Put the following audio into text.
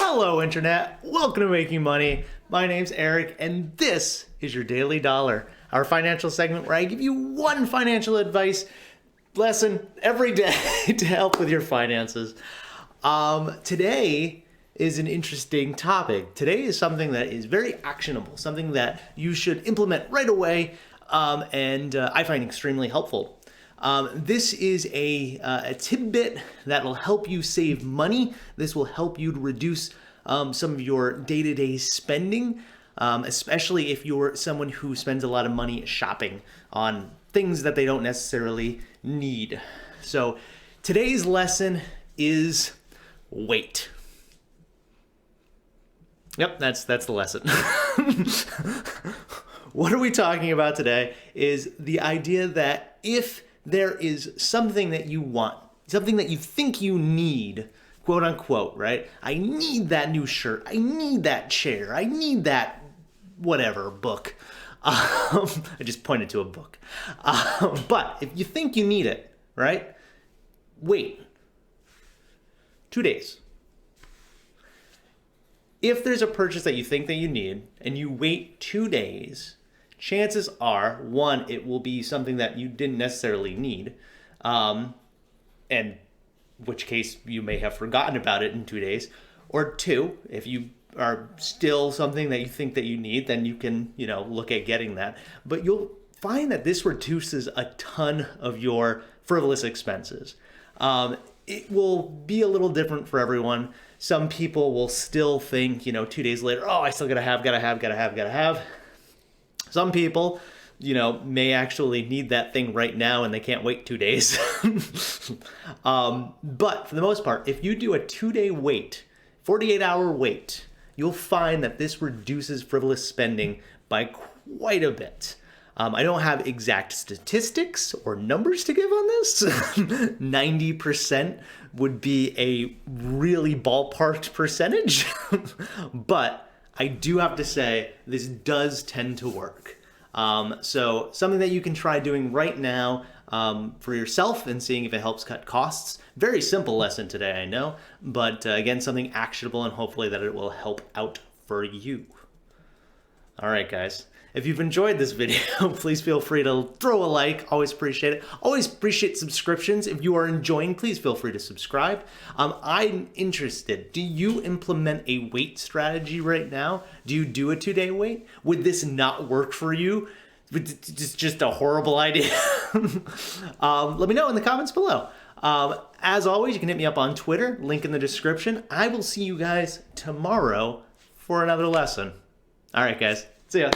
Hello, Internet. Welcome to Making Money. My name's Eric, and this is your Daily Dollar, our financial segment where I give you one financial advice lesson every day to help with your finances. Today is an interesting topic. Today is something that is very actionable, something that you should implement right away, and I find extremely helpful. This is a tidbit that will help you save money. This will help you to reduce some of your day-to-day spending, especially if you're someone who spends a lot of money shopping on things that they don't necessarily need. So today's lesson is wait. Yep, that's the lesson. What are we talking about today is the idea that if there is something that you want, something that you think you need, quote unquote, right? I need that new shirt. I need that chair. I need that whatever book. I just pointed to a book. But if you think you need it, right? Wait 2 days. If there's a purchase that you think that you need and you wait 2 days, chances are, one, it will be something that you didn't necessarily need, and which case you may have forgotten about it in 2 days, or two, if you are still something that you think that you need, then you can, look at getting that. But you'll find that this reduces a ton of your frivolous expenses. It will be a little different for everyone. Some people will still think, 2 days later, oh, I still gotta have. Some people, may actually need that thing right now and they can't wait 2 days. But for the most part, if you do a 2-day wait, 48-hour wait, you'll find that this reduces frivolous spending by quite a bit. I don't have exact statistics or numbers to give on this. 90% would be a really ballparked percentage. But I do have to say, this does tend to work. So something that you can try doing right now for yourself and seeing if it helps cut costs. Very simple lesson today, I know. But again, something actionable and hopefully that it will help out for you. All right, guys. If you've enjoyed this video, please feel free to throw a like. Always appreciate it. Always appreciate subscriptions. If you are enjoying, please feel free to subscribe. I'm interested. Do you implement a wait strategy right now? Do you do a 2-day wait? Would this not work for you? It's just a horrible idea. Let me know in the comments below. As always, you can hit me up on Twitter, link in the description. I will see you guys tomorrow for another lesson. All right, guys. See ya.